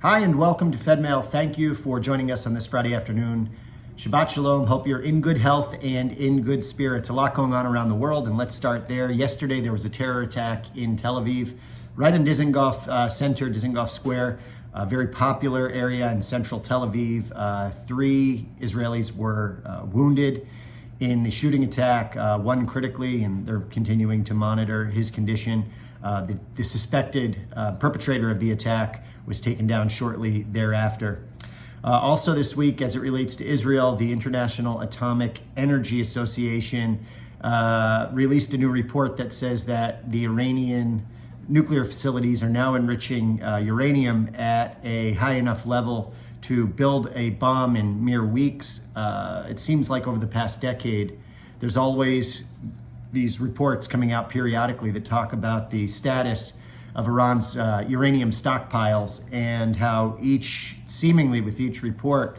Hi, and welcome to Fedmail. Thank you for joining us on this Friday afternoon. Shabbat Shalom. Hope you're in good health and in good spirits. A lot going on around the world, and let's start there. Yesterday, there was a terror attack in Tel Aviv, right in Dizengoff Center, Dizengoff Square, a very popular area in central Tel Aviv. 3 Israelis were wounded in the shooting attack, one critically, and they're continuing to monitor his condition. The suspected perpetrator of the attack was taken down shortly thereafter. Also this week, as it relates to Israel, the International Atomic Energy Association released a new report that says that the Iranian nuclear facilities are now enriching uranium at a high enough level to build a bomb in mere weeks. It seems like over the past decade, there's always these reports coming out periodically that talk about the status of Iran's uranium stockpiles and how seemingly with each report,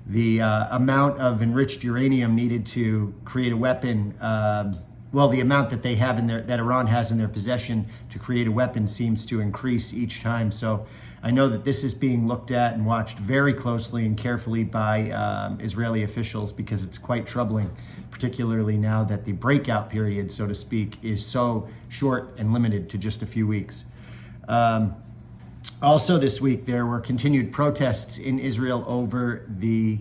the amount of enriched uranium needed to create a weapon, the amount that they have that Iran has in their possession to create a weapon seems to increase each time. So I know that this is being looked at and watched very closely and carefully by Israeli officials because it's quite troubling, particularly now that the breakout period, so to speak, is so short and limited to just a few weeks. Also this week, there were continued protests in Israel over the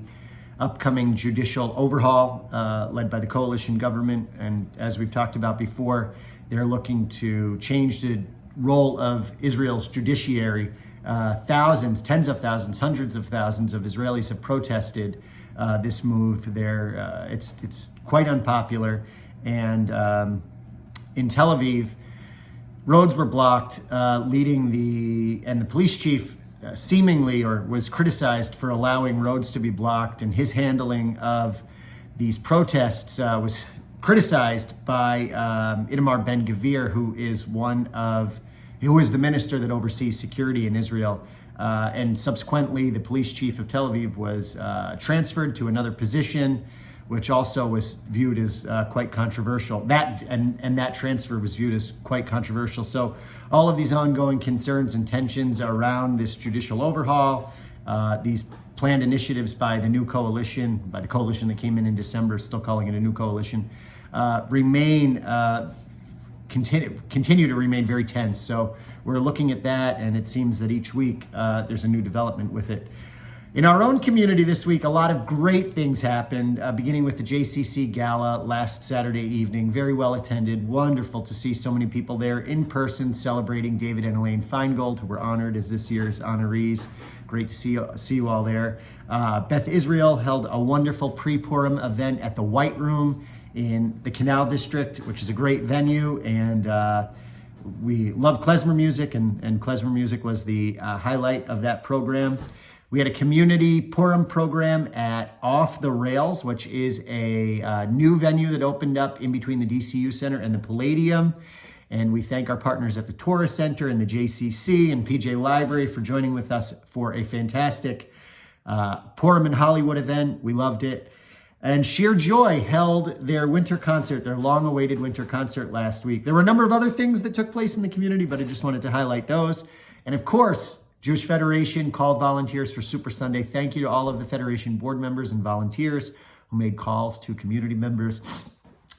upcoming judicial overhaul led by the coalition government. And as we've talked about before, they're looking to change the role of Israel's judiciary. Thousands, tens of thousands, hundreds of thousands of Israelis have protested this move. It's quite unpopular. And in Tel Aviv, roads were blocked, and the police chief was criticized for allowing roads to be blocked, and his handling of these protests was criticized by Itamar Ben-Gvir, who is the minister that oversees security in Israel. And subsequently, the police chief of Tel Aviv was transferred to another position, which also was viewed as quite controversial. That transfer was viewed as quite controversial. So all of these ongoing concerns and tensions around this judicial overhaul, these planned initiatives by the new coalition, by the coalition that came in December, still calling it a new coalition, continue to remain very tense. So we're looking at that, and it seems that each week there's a new development with it. In our own community this week, a lot of great things happened, beginning with the JCC Gala last Saturday evening. Very well attended. Wonderful to see so many people there in person celebrating David and Elaine Feingold, who were honored as this year's honorees. Great to see you all there. Beth Israel held a wonderful pre-Purim event at the White Room in the Canal District, which is a great venue. And we love klezmer music, and klezmer music was the highlight of that program. We had a community Purim program at Off the Rails, which is a new venue that opened up in between the DCU Center and the Palladium. And we thank our partners at the Torah Center and the JCC and PJ Library for joining with us for a fantastic Purim in Hollywood event. We loved it. And Sheer Joy held their winter concert, their long-awaited winter concert last week. There were a number of other things that took place in the community, but I just wanted to highlight those. And of course, Jewish Federation called volunteers for Super Sunday. Thank you to all of the Federation board members and volunteers who made calls to community members.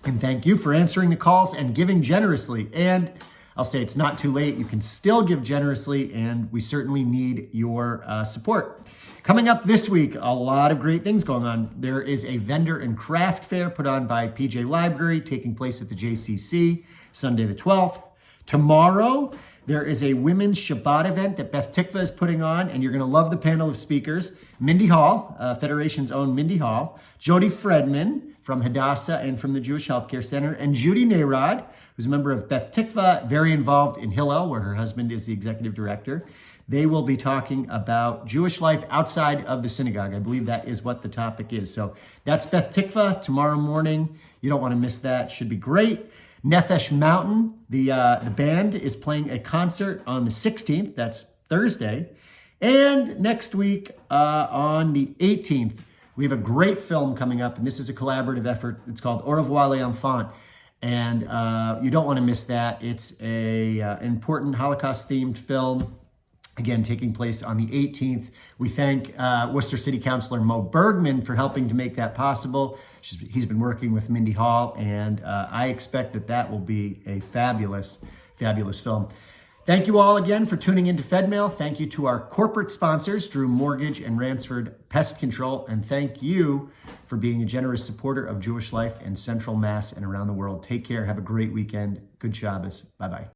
And thank you for answering the calls and giving generously. And I'll say it's not too late. You can still give generously, and we certainly need your support. Coming up this week, a lot of great things going on. There is a vendor and craft fair put on by PJ Library taking place at the JCC, Sunday the 12th. Tomorrow, there is a women's Shabbat event that Beth Tikva is putting on, and you're going to love the panel of speakers. Mindy Hall, Federation's own Mindy Hall, Jody Fredman from Hadassah and from the Jewish Healthcare Center, and Judy Nayrod, who's a member of Beth Tikva, very involved in Hillel, where her husband is the executive director. They will be talking about Jewish life outside of the synagogue. I believe that is what the topic is. So that's Beth Tikva tomorrow morning. You don't want to miss that. Should be great. Nefesh Mountain, the band, is playing a concert on the 16th. That's Thursday. And next week on the 18th, we have a great film coming up, and this is a collaborative effort. It's called Au revoir les enfants. And you don't want to miss that. It's an important Holocaust-themed film. again, taking place on the 18th. We thank Worcester City Councilor Mo Bergman for helping to make that possible. He's been working with Mindy Hall, and I expect that will be a fabulous, fabulous film. Thank you all again for tuning into Fedmail. Thank you to our corporate sponsors, Drew Mortgage and Ransford Pest Control. And thank you for being a generous supporter of Jewish life in Central Mass and around the world. Take care. Have a great weekend. Good Shabbos. Bye-bye.